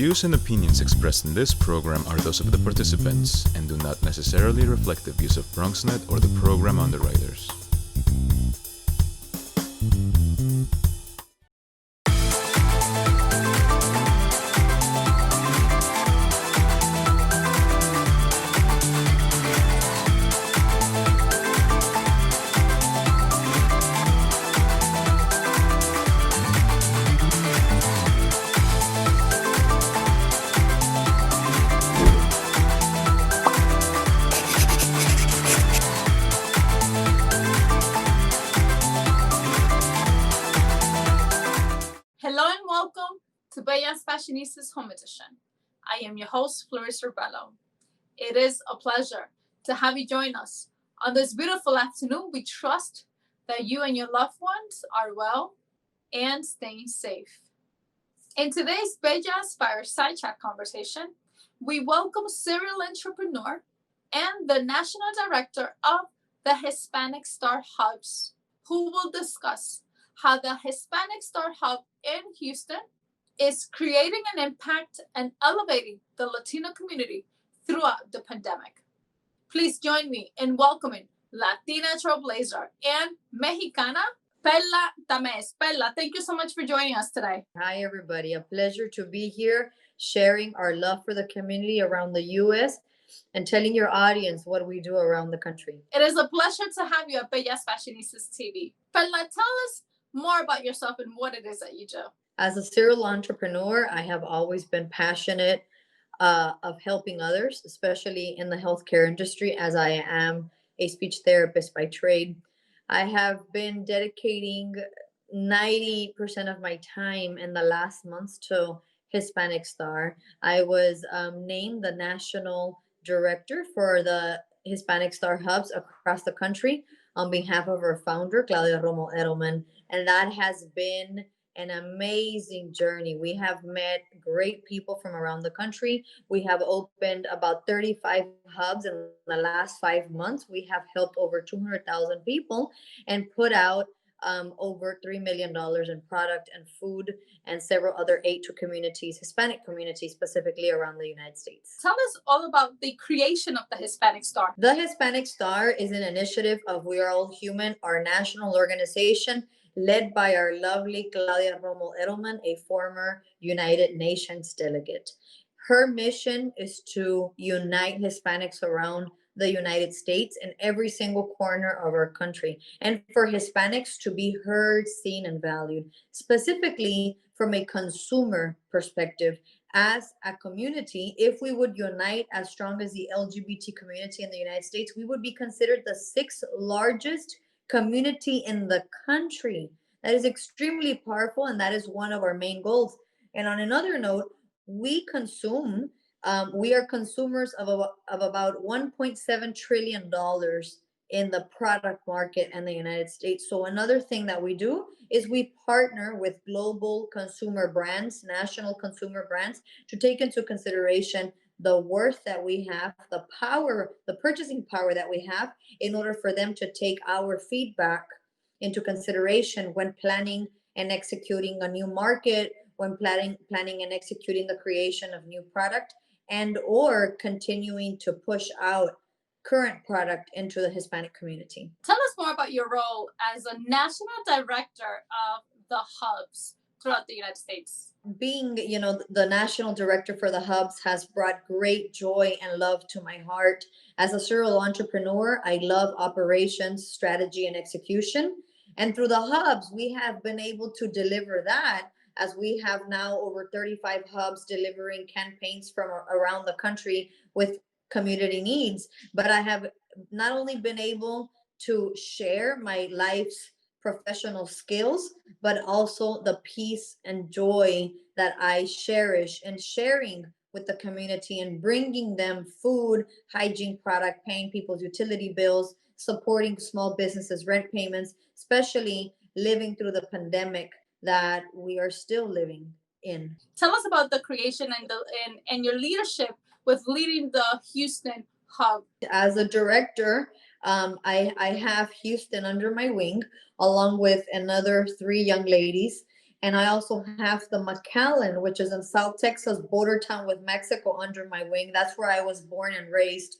views and opinions expressed in this program are those of the participants and do not necessarily reflect the views of BronxNet or the program underwriters. Hello and welcome to Bello's Fashionistas Home Edition. I am your host, Fleriser Bello. It is a pleasure to have you join us. On this beautiful afternoon, we trust that you and your loved ones are well and staying safe. In today's Bello's Fireside chat conversation, we welcome serial entrepreneur and the National Director of the Hispanic Star Hubs, who will discuss how the Hispanic Star Hub in Houston is creating an impact and elevating the Latino community throughout the pandemic. Please join me in welcoming Latina Trailblazer and Mexicana, Perla Tamez. Perla, thank you so much for joining us today. Hi, everybody. A pleasure to be here sharing our love for the community around the U.S. and telling your audience what we do around the country. It is a pleasure to have you at Bello's Fashionistas TV. Perla, tell us more about yourself and what it is that you do. As a serial entrepreneur, I have always been passionate of helping others, especially in the healthcare industry, as I am a speech therapist by trade. I have been dedicating 90% of my time in the last months to Hispanic Star. I was named the national director for the Hispanic Star Hubs across the country on behalf of our founder, Claudia Romo Edelman. And that has been an amazing journey. We have met great people from around the country. We have opened about 35 hubs in the last 5 months. We have helped over 200,000 people and put out over $3 million in product and food and several other aid to communities, Hispanic communities, specifically around the United States. Tell us all about the creation of the Hispanic Star. The Hispanic Star is an initiative of We Are All Human, our national organization, led by our lovely Claudia Romo Edelman, a former United Nations delegate. Her mission is to unite Hispanics around the United States in every single corner of our country, and for Hispanics to be heard, seen, and valued, specifically from a consumer perspective. As a community, if we would unite as strong as the LGBT community in the United States, we would be considered the 6th largest community in the country. That is extremely powerful, and that is one of our main goals. And on another note, we are consumers of about $1.7 trillion in the product market in the United States. So another thing that we do is we partner with global consumer brands, national consumer brands, to take into consideration the worth that we have, the power, the purchasing power that we have, in order for them to take our feedback into consideration when planning and executing a new market, when planning and executing the creation of new product, and or continuing to push out current product into the Hispanic community. Tell us more about your role as a national director of the hubs throughout the United States. Being, the national director for the hubs has brought great joy and love to my heart. As a serial entrepreneur, I love operations, strategy, and execution. And through the hubs, we have been able to deliver that, as we have now over 35 hubs delivering campaigns from around the country with community needs. But I have not only been able to share my life's professional skills, but also the peace and joy that I cherish in sharing with the community and bringing them food, hygiene product, paying people's utility bills, supporting small businesses, rent payments, especially living through the pandemic that we are still living in. Tell us about the creation and your leadership with leading the Houston hub. As a director, I have Houston under my wing, along with another 3 young ladies. And I also have the McAllen, which is in South Texas, border town with Mexico, under my wing. That's where I was born and raised.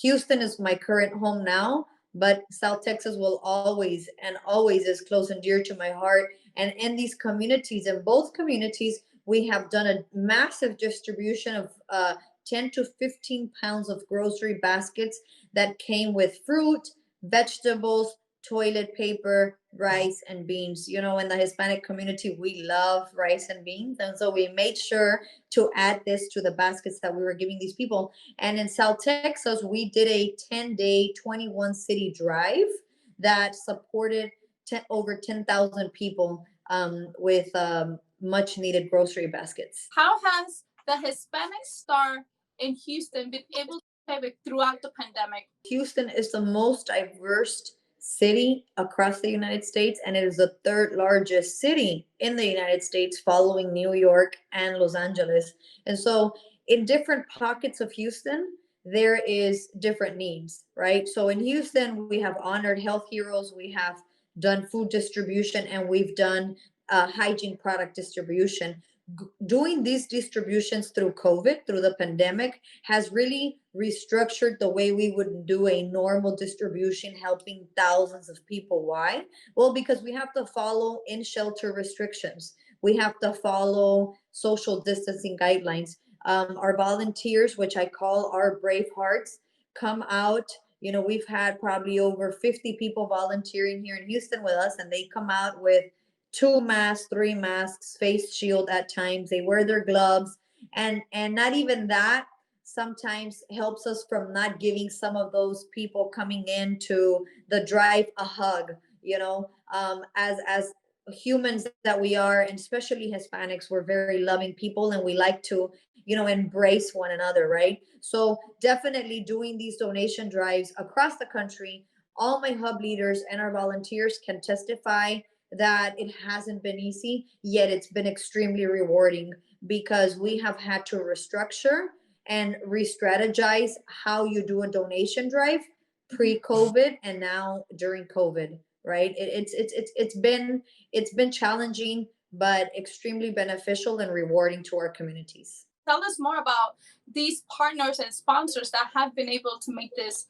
Houston is my current home now, but South Texas will always and always is close and dear to my heart. And in these communities, in both communities, we have done a massive distribution of 10 to 15 pounds of grocery baskets that came with fruit, vegetables, toilet paper, rice, and beans. You know, in the Hispanic community, we love rice and beans. And so we made sure to add this to the baskets that we were giving these people. And in South Texas, we did a 10-day, 21 city drive that supported over 10,000 people with much needed grocery baskets. How has the Hispanic Star in Houston been able to pivot throughout the pandemic? Houston is the most diverse city across the United States, and it is the third largest city in the United States, following New York and Los Angeles. And so, in different pockets of Houston, there is different needs, right? So in Houston, we have honored health heroes, we have done food distribution, and we've done hygiene product distribution. Doing these distributions through COVID, through the pandemic, has really restructured the way we would do a normal distribution, helping thousands of people. Why? Well, because we have to follow in shelter restrictions, we have to follow social distancing guidelines. Our volunteers, which I call our brave hearts, come out. You know, we've had probably over 50 people volunteering here in Houston with us, and they come out with 2 masks, 3 masks, face shield at times. They wear their gloves, and not even that sometimes helps us from not giving some of those people coming into the drive a hug. You know, as humans that we are, and especially Hispanics, we're very loving people, and we like to, you know, embrace one another, right? So definitely doing these donation drives across the country, all my hub leaders and our volunteers can testify that it hasn't been easy, yet it's been extremely rewarding, because we have had to restructure and re-strategize how you do a donation drive pre-COVID and now during COVID, right? It's been challenging, but extremely beneficial and rewarding to our communities. Tell us more about these partners and sponsors that have been able to make this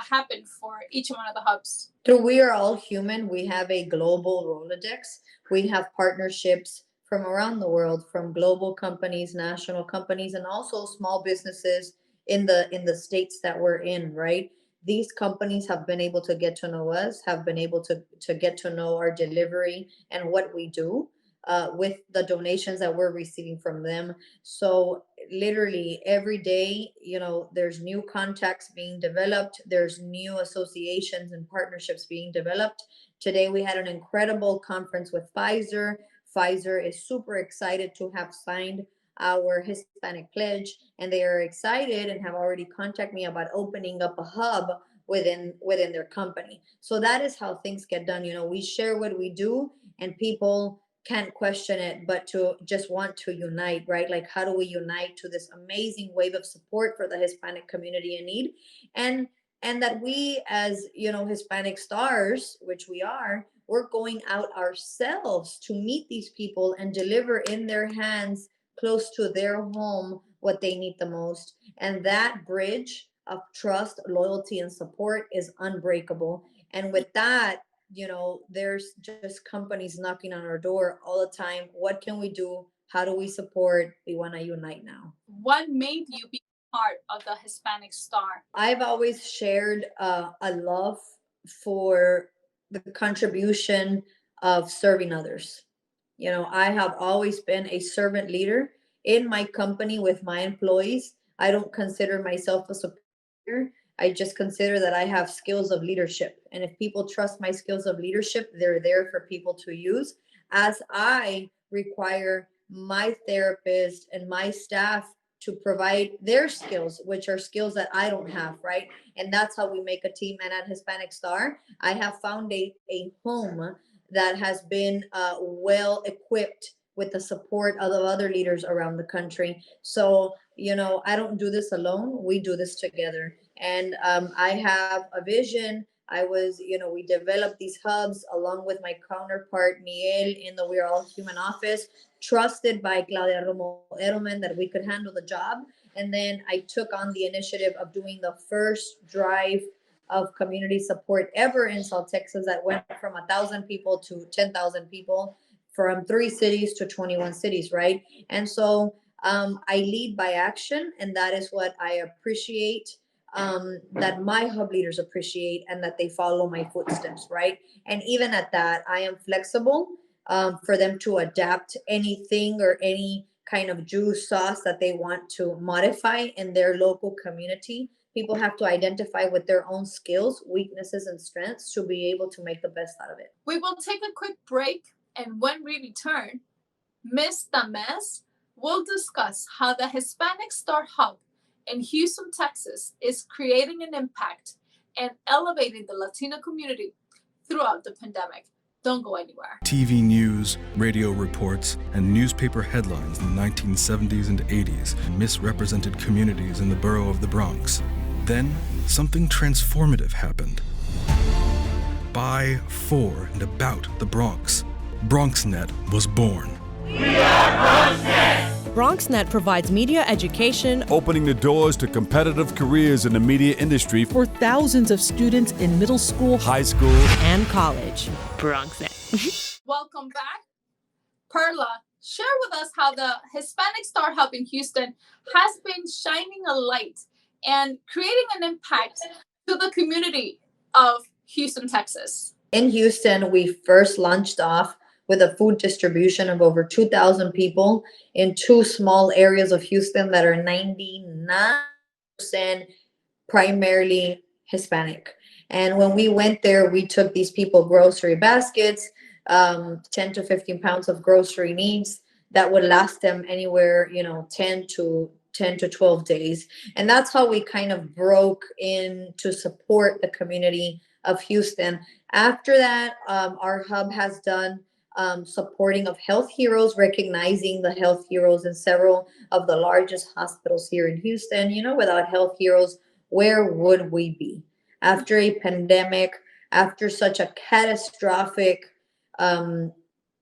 happen for each one of the hubs. Through We Are All Human, we have a global Rolodex. We have partnerships from around the world, from global companies, national companies, and also small businesses in the states that we're in, right? These companies have been able to get to know us, have been able to get to know our delivery and what we do with the donations that we're receiving from them. So literally every day, you know, there's new contacts being developed, there's new associations and partnerships being developed. Today we had an incredible conference with Pfizer is super excited to have signed our Hispanic pledge, and they are excited and have already contacted me about opening up a hub within their company. So that is how things get done. You know, we share what we do, and people can't question it, but to just want to unite, right? Like, how do we unite to this amazing wave of support for the Hispanic community in need? And that we, as you know, Hispanic stars, which we are, we're going out ourselves to meet these people and deliver in their hands, close to their home, what they need the most. And that bridge of trust, loyalty, and support is unbreakable. And with that, you know, there's just companies knocking on our door all the time. What can we do? How do we support? We want to unite now. What made you be part of the Hispanic Star? I've always shared a love for the contribution of serving others. You know, I have always been a servant leader in my company with my employees. I don't consider myself a superior. I just consider that I have skills of leadership. And if people trust my skills of leadership, they're there for people to use, as I require my therapist and my staff to provide their skills, which are skills that I don't have, right? And that's how we make a team. And at Hispanic Star, I have found a home that has been well equipped with the support of other leaders around the country. So, you know, I don't do this alone. We do this together. And I have a vision, We developed these hubs along with my counterpart Miguel in the We're All Human office, trusted by Claudia Romo Edelman that we could handle the job. And then I took on the initiative of doing the first drive of community support ever in South Texas that went from 1,000 people to 10,000 people, from 3 cities to 21 cities, right? And so I lead by action, and that is what I appreciate, that my hub leaders appreciate, and that they follow my footsteps, right? And even at that, I am flexible, for them to adapt anything or any kind of juice sauce that they want to modify in their local community. People have to identify with their own skills, weaknesses, and strengths to be able to make the best out of it. We will take a quick break, and when we return, Ms. Tamez will discuss how the Hispanic Star Hub in Houston, Texas is creating an impact and elevating the Latino community throughout the pandemic. Don't go anywhere. TV news, radio reports, and newspaper headlines in the 1970s and 80s misrepresented communities in the borough of the Bronx. Then, something transformative happened. By, for, and about the Bronx, BronxNet was born. We are BronxNet! BronxNet provides media education, opening the doors to competitive careers in the media industry for thousands of students in middle school, high school, and college. BronxNet. Welcome back. Perla, share with us how the Hispanic Star Hub in Houston has been shining a light and creating an impact to the community of Houston, Texas. In Houston, we first launched off with a food distribution of over 2,000 people in 2 small areas of Houston that are 99% primarily Hispanic. And when we went there, we took these people grocery baskets, 10 to 15 pounds of grocery needs that would last them anywhere, 10 to 12 days. And that's how we kind of broke in to support the community of Houston. After that, our hub has done supporting of health heroes, recognizing the health heroes in several of the largest hospitals here in Houston. Without health heroes, where would we be? After a pandemic, after such a catastrophic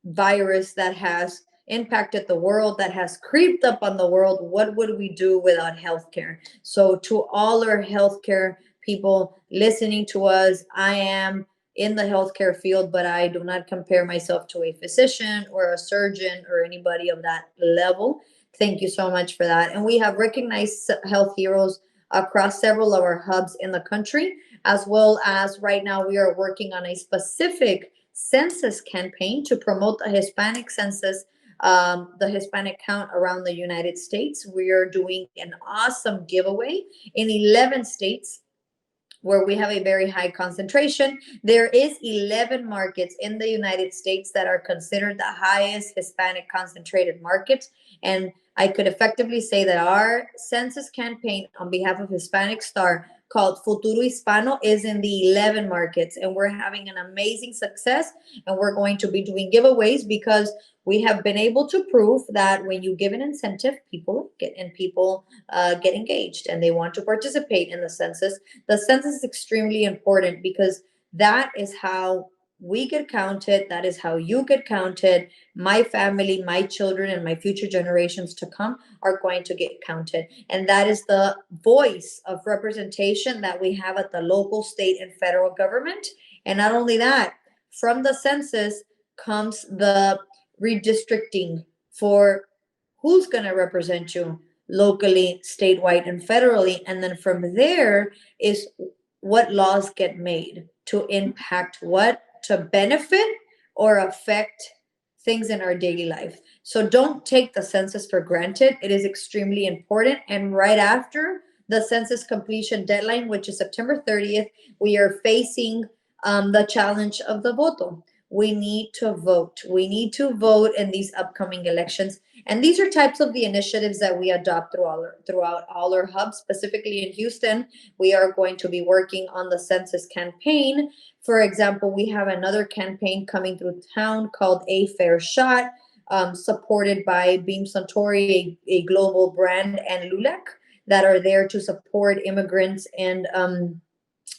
virus that has impacted the world, that has creeped up on the world, what would we do without healthcare? So to all our healthcare people listening to us, I am in the healthcare field, but I do not compare myself to a physician or a surgeon or anybody of that level. Thank you so much for that. And we have recognized health heroes across several of our hubs in the country, as well as right now we are working on a specific census campaign to promote the Hispanic census, the Hispanic count around the United States. We are doing an awesome giveaway in 11 states where we have a very high concentration. There is 11 markets in the United States that are considered the highest Hispanic concentrated markets. And I could effectively say that our census campaign on behalf of Hispanic Star, called Futuro Hispano, is in the 11 markets. And we're having an amazing success. And we're going to be doing giveaways because we have been able to prove that when you give an incentive, people get engaged and they want to participate in the census. The census is extremely important because that is how we get counted. That is how you get counted. My family, my children, and my future generations to come are going to get counted. And that is the voice of representation that we have at the local, state, and federal government. And not only that, from the census comes the redistricting for who's going to represent you locally, statewide, and federally. And then from there is what laws get made to impact what, to benefit or affect things in our daily life. So don't take the census for granted. It is extremely important. And right after the census completion deadline, which is September 30th, we are facing the challenge of the voto. We need to vote. We need to vote in these upcoming elections. And these are types of the initiatives that we adopt throughout all our hubs. Specifically in Houston, we are going to be working on the census campaign. For example, we have another campaign coming through town called A Fair Shot, supported by Beam Suntory, a global brand, and LULAC, that are there to support immigrants and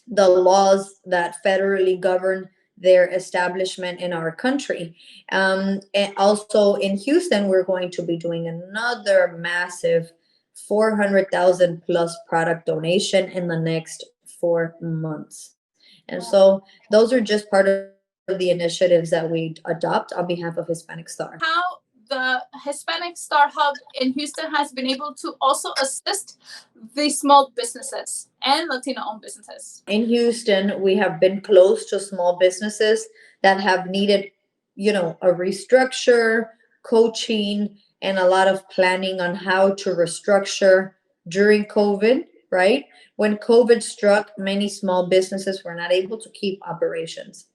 the laws that federally govern their establishment in our country. And also in Houston, we're going to be doing another massive 400,000 plus product donation in the next 4 months. And so those are just part of the initiatives that we adopt on behalf of Hispanic Star. How the Hispanic Star Hub in Houston has been able to also assist the small businesses and Latino-owned businesses. In Houston, we have been close to small businesses that have needed, a restructure, coaching, and a lot of planning on how to restructure during COVID, right? When COVID struck, many small businesses were not able to keep operations.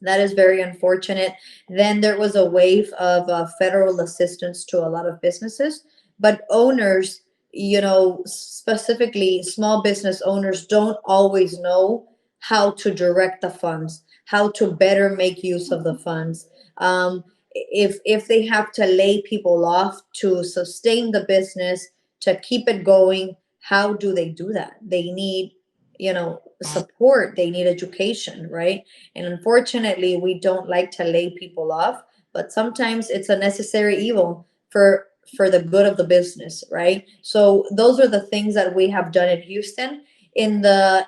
That is very unfortunate. Then there was a wave of federal assistance to a lot of businesses, but owners, specifically small business owners, don't always know how to direct the funds, how to better make use of the funds. If they have to lay people off to sustain the business, to keep it going, how do they do that? They need support, they need education, right? And unfortunately, we don't like to lay people off, but sometimes it's a necessary evil for the good of the business, right? So those are the things that we have done in Houston. In the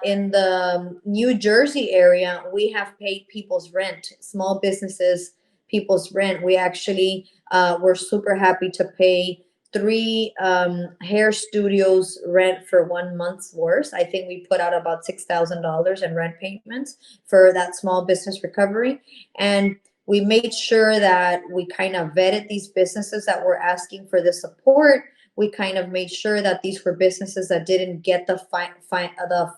New Jersey area, we have paid people's rent, small businesses people's rent. We actually were super happy to pay 3 hair studios rent for 1 month's worth. I think we put out about $6,000 in rent payments for that small business recovery. And we made sure that we kind of vetted these businesses that were asking for the support. We kind of made sure that these were businesses that didn't get the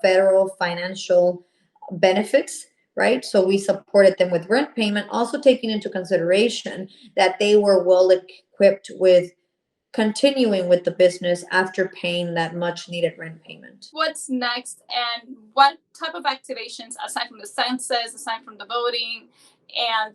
federal financial benefits, right? So we supported them with rent payment, also taking into consideration that they were well equipped with continuing with the business after paying that much needed rent payment. What's next, and what type of activations, aside from the census, aside from the voting, and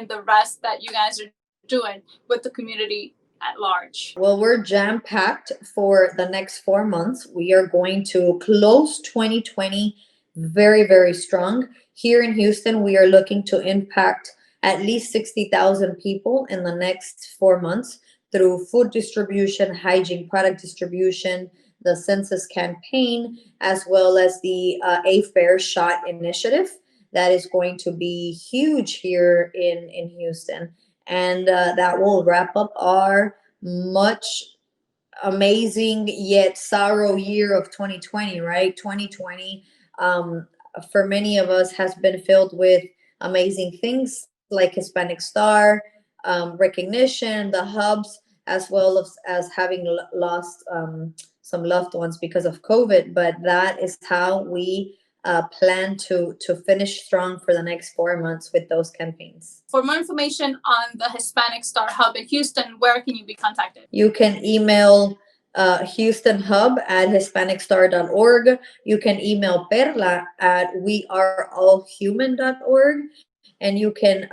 the rest that you guys are doing with the community at large? Well, we're jam-packed for the next 4 months. We are going to close 2020 very, very strong. Here in Houston, we are looking to impact at least 60,000 people in the next 4 months through food distribution, hygiene product distribution, the census campaign, as well as the A Fair Shot initiative that is going to be huge here in Houston. And that will wrap up our much amazing yet sorrow year of 2020, right? 2020, for many of us, has been filled with amazing things like Hispanic Star, recognition, the hubs, as well as having lost some loved ones because of COVID. But that is how we plan to finish strong for the next 4 months with those campaigns. For more information on the Hispanic Star Hub in Houston, where can you be contacted? You can email Houston Hub at hispanicstar.org. You can email Perla at weareallhuman.org. And you can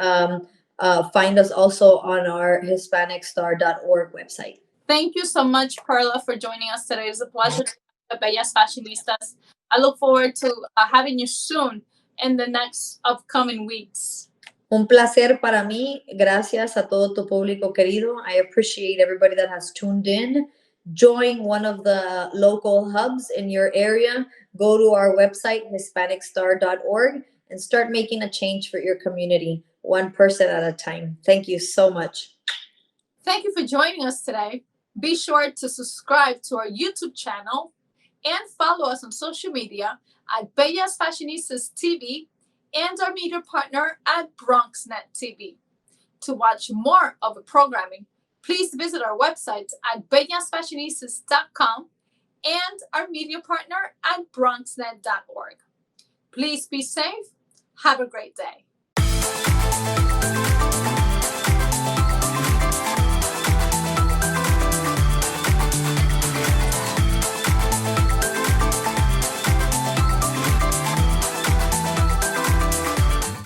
find us also on our hispanicstar.org website. Thank you so much, Perla, for joining us today. It's a pleasure to be Bellas Fashionistas. I look forward to having you soon in the next upcoming weeks. Un placer para mí. Gracias a todo tu público querido. I appreciate everybody that has tuned in. Join one of the local hubs in your area. Go to our website, hispanicstar.org, and start making a change for your community, one person at a time. Thank you so much. Thank you for joining us today. Be sure to subscribe to our YouTube channel and follow us on social media at Bellas Fashionistas TV and our media partner at BronxNet TV. To watch more of the programming, please visit our website at bellasfashionistas.com and our media partner at bronxnet.org. Please be safe. Have a great day.